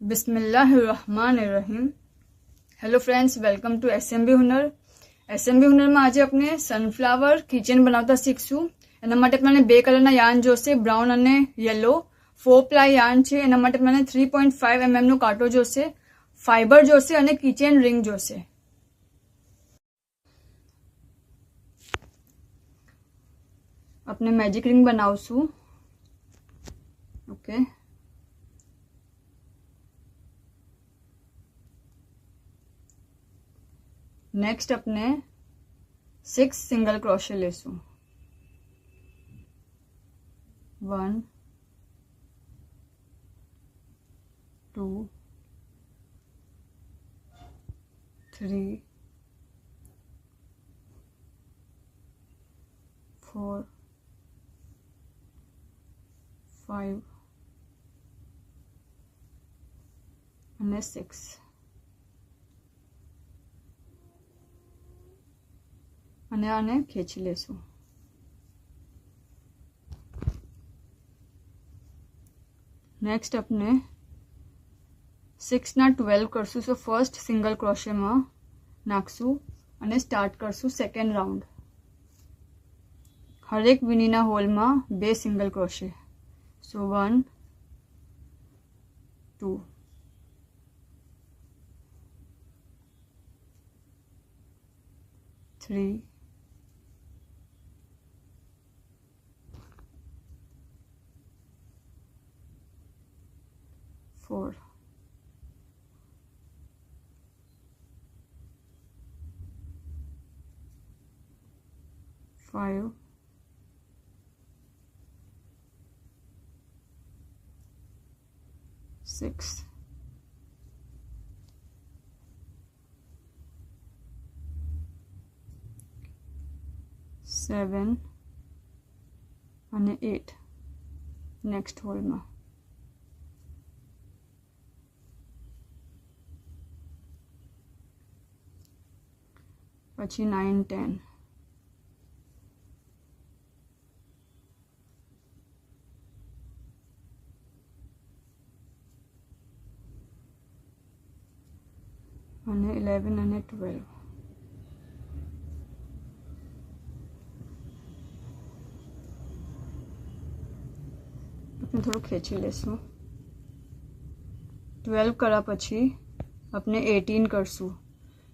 બિસ્મિલ્લાહિર્રહમાનિર્રહીમ. Hello friends, welcome to SMB Hunar. SMB હુનરમાં આજે આપણે સનફ્લાવર કિચન બનાવતા શીખશું. એના માટે મને બે કલરના યાર્ન જોશે, બ્રાઉન અને યલો. 4 પ્લાય યાર્ન છે. એના માટે મને 3.5 mm નો કાંટો જોશે, ફાઈબર જોશે અને કિચન રિંગ જોશે. આપણે મેજિક રિંગ બનાવશું. ઓકે, नेक्स्ट अपने 6 सिंगल क्रोशे लेसू. 1 2 3 4 5 અને 6. અને આને ખેંચી લેશું. નેક્સ્ટ આપણે 6 ના 12 કરશું. સો ફર્સ્ટ સિંગલ ક્રોશેમાં નાખશું અને સ્ટાર્ટ કરશું સેકન્ડ રાઉન્ડ. હરેક વીણીના હોલમાં 2 સિંગલ ક્રોશે. સો 1 2 3 4 5 6 7 અને 8 નેક્સ્ટ હોલમાં. પછી 9 10 અને 11 અને 12. આપણે થોડું ખેંચી લેશું. 12 કર્યા પછી આપણે 18 કરશું.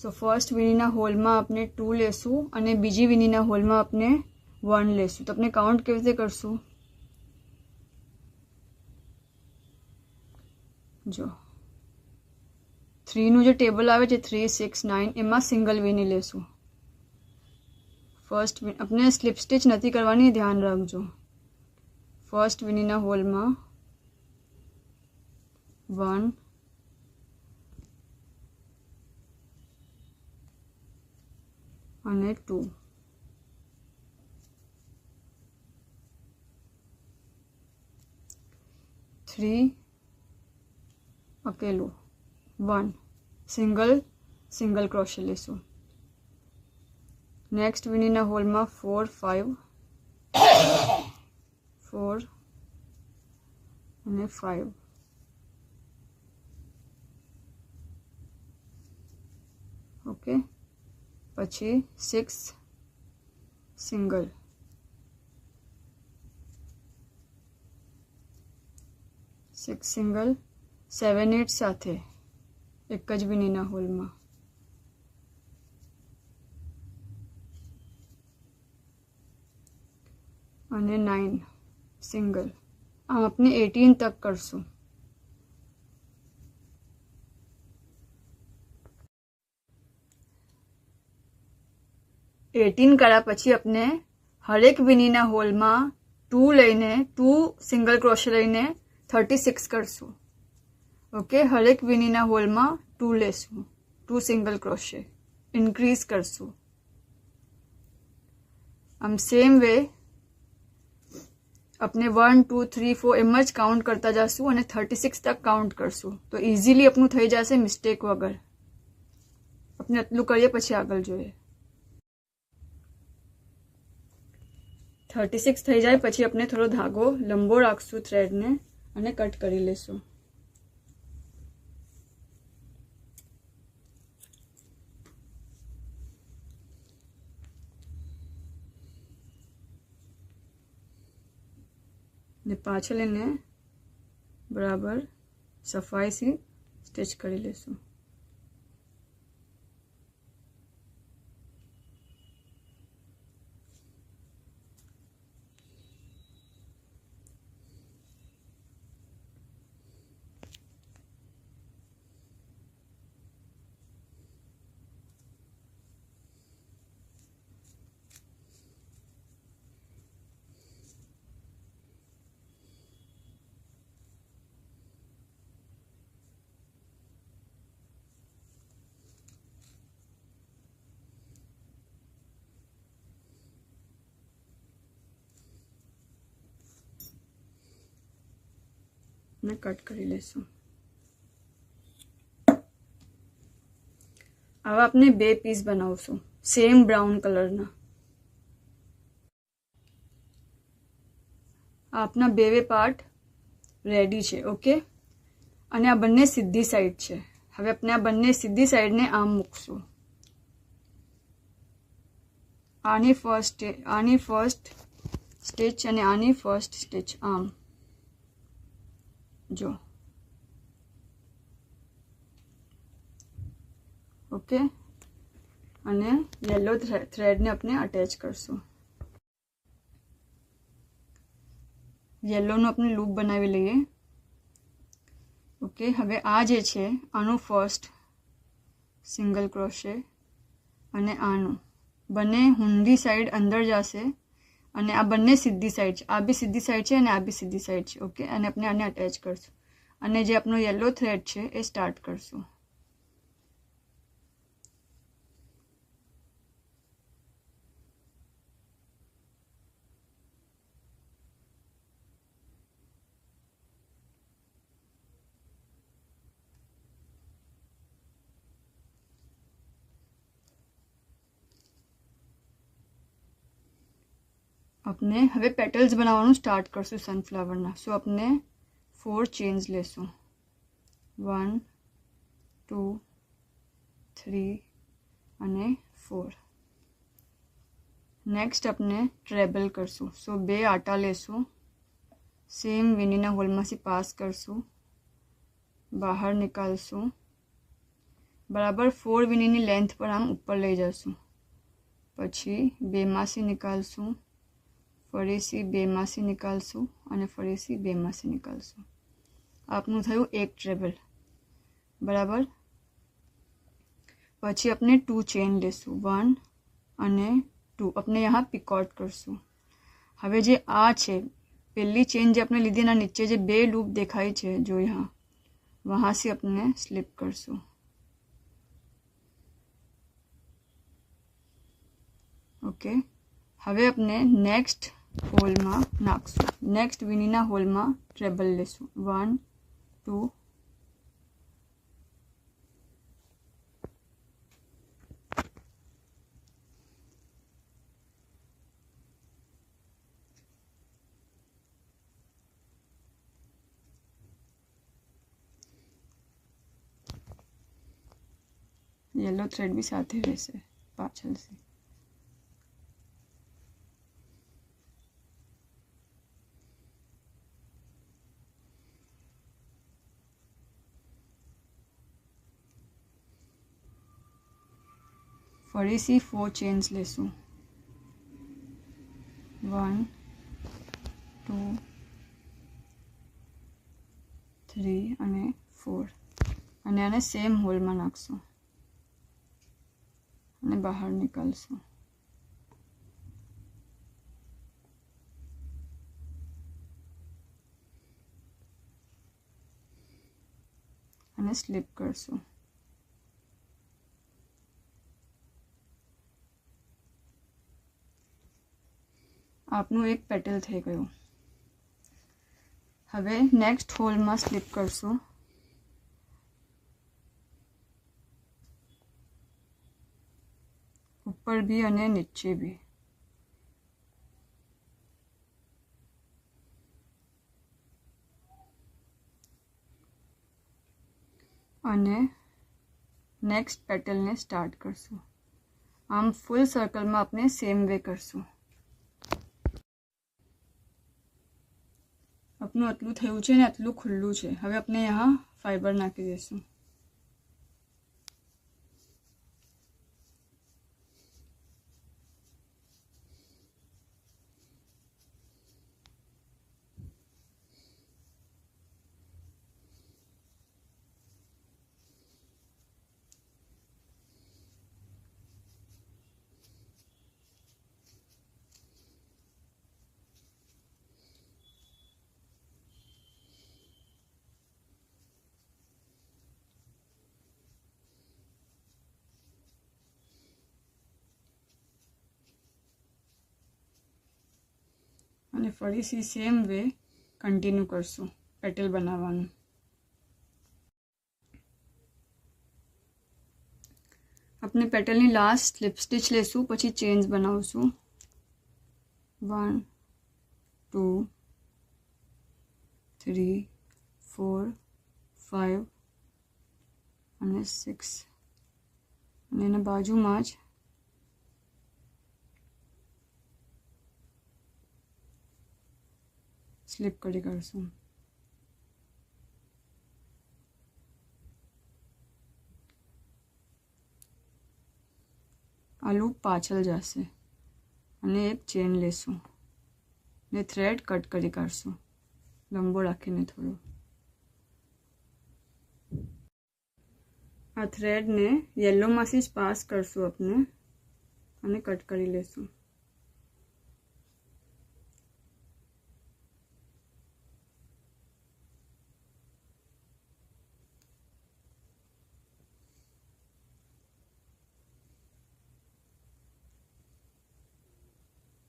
સો ફર્સ્ટ વીણીના હોલમાં આપણે 2 લેશું અને બીજી વીણીના હોલમાં આપણે 1 લેશું. તો આપણે કાઉન્ટ કેવી રીતે કરશું? જો 3 નું જે ટેબલ આવે છે 3 6 9 એમાં સિંગલ વીણી લેશું. ફર્સ્ટ આપણે સ્લીપ સ્ટિચ નથી કરવાની, ધ્યાન રાખજો. ફર્સ્ટ વીણીના હોલમાં 1 અને 2. થ્રી અકેલું 1 સિંગલ ક્રોશે લેશું. નેક્સ્ટ વીણીના હોલમાં 4 5 4 અને 5. ઓકે, પછી 6 સિંગલ, 6 સિંગલ 7 8 સાથે એક જ વીણીના હોલમાં. અને 9 સિંગલ. આમ આપણે 18 તક કરશું. કર્યા પછી આપણે હરેક વીણીના હોલમાં 2 લઈને 2 સિંગલ ક્રોશે લઈને 36 કરશું. ઓકે, હરેક વીણીના હોલમાં 2 લેશું, 2 સિંગલ ક્રોશે ઇન્ક્રીઝ કરશું. આમ સેમ વે अपने 1 2 3 4 एम ज काउंट करता जासू और 36 तक काउंट करसू तो इजीली अपनू थई जाशे मिस्टेक वगर. अपने आटलू करीए पछी आगळ जोईए. 36 थई जाए पछी अपने थोड़ो धागो लंबो राखशू थ्रेड ने अने कट करी लेशू. ને પાછળ એને બરાબર સફાઈથી સ્ટિચ કરી લેશું. ને કટ કરી લેશું. હવે આપણે 2 પીસ બનાવશું સેમ બ્રાઉન કલરના. આપના બે પાર્ટ રેડી છે. ઓકે, અને આ બંને સીધી સાઈડ છે. હવે આપણે આ બંને સીધી સાઈડને આમ મૂકશું. આની ફર્સ્ટ સ્ટિચ અને આની ફર્સ્ટ સ્ટિચ આમ જો. ઓકે, અને યેલો થ્રેડને આપણે અટેચ કરશું. યેલોનું આપણે લૂપ બનાવી લઈએ. ઓકે, હવે આ જે છે આનું ફર્સ્ટ સિંગલ ક્રોશે અને આનું બંને ઊંધી સાઈડ અંદર જશે અને આ બંને સીધી સાઈડ છે. આ બી સીધી સાઈડ છે અને આ બી સીધી સાઈડ છે. ઓકે, અને આપણે આને અટેચ કરશું અને જે આપણો યેલો થ્રેડ છે એ સ્ટાર્ટ કરશું. આપણે હવે પેટલ્સ બનાવવાનું સ્ટાર્ટ કરશું સનફ્લાવરના. સો આપણે 4 ચેન્સ લેશું. 1 2 3 અને 4. નેક્સ્ટ આપણે ટ્રેબલ કરશું. સો 2 આટા લેશું, સેમ વીનીના હોલમાંથી પાસ કરશું, બહાર નીકાળશું, બરાબર 4 વીનીની લેન્થ પર આમ ઉપર લઈ જશું, પછી 2 માંથી નીકાળશું, ફરીથી 2 માંથી નીકાળશું અને ફરીથી 2 માંથી નીકાળશું. આપનું થયું એક ટ્રેબલ. બરાબર, પછી આપણે 2 ચેન લેશું, 1 અને 2. આપણે यहाँ पिकॉट करશું. હવે જે આ છે પહેલી ચેન જે આપણે લીધી એના નીચે જે 2 લૂપ દેખાય છે જો यहाँ वहाँ से આપણે સ્લિપ કરશું. ઓકે, હવે આપણે નેક્સ્ટ હોલમાં નાખશું. નેક્સ્ટ વીનીના હોલમાં ટ્રેબલ લેશું. 1 2 येलो थ्रेड भी साथ ही રહેશે પાછળથી. ફરીથી 4 ચેન્સ લેશું. 1 2 3 અને 4 અને આને સેમ હોલમાં નાખશું અને બહાર નીકાળશું. અને સ્લિપ કરશું. આપનું એક પેટલ થઈ ગયું. હવે નેક્સ્ટ હોલમાં સ્લિપ કરશું. ઉપર भी અને નીચે भी. અને નેક્સ્ટ પેટલને સ્ટાર્ટ કરશું. આમ ફૂલ સર્કલમાં આપણે સેમ વે કરશું. આપણું આટલું થયું છે ને આટલું ખુલ્લું છે. હવે આપણે यहाँ ફાઈબર નાખી દઈશું. અને ફરીથી સેમ વે કન્ટિન્યુ કરશું પેટલ બનાવવાનું. આપણે પેટલની લાસ્ટ સ્લિપ સ્ટિચ લેશું, પછી ચેન્સ બનાવશું. 1 2 3 4 5 અને 6 અને એના બાજુમાં જ સ્લીપ કરી કરશું. આ લૂપ પાછળ જશે અને એક ચેન લેશું ને થ્રેડ કટ કરી કાઢશું લંબો રાખીને થોડો. આ થ્રેડને યલોમાંથી જ પાસ કરશું આપણે અને કટ કરી લેશું.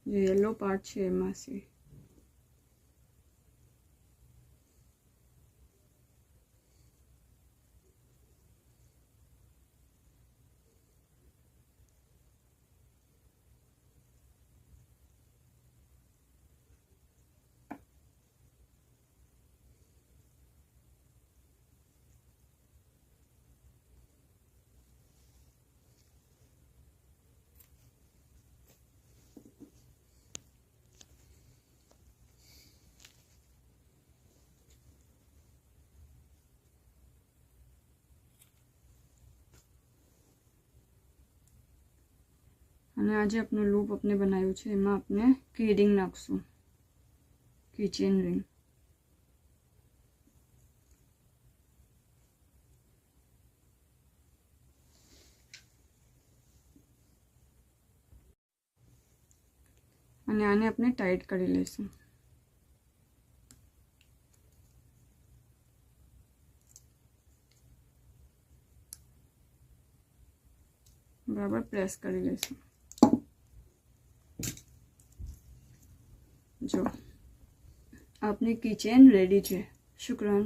જે યલો પાર્ટ છે એમાંથી અને આજે આપણું લૂપ આપણે બનાવ્યું છે એમાં આપણે કી રિંગ નાખશું, કીચેન રિંગ. અને આને આપણે ટાઈટ કરી લઈશું. બરાબર પ્રેસ કરી લઈશું. જો આપની કિચન રેડી છે. શુક્રાન.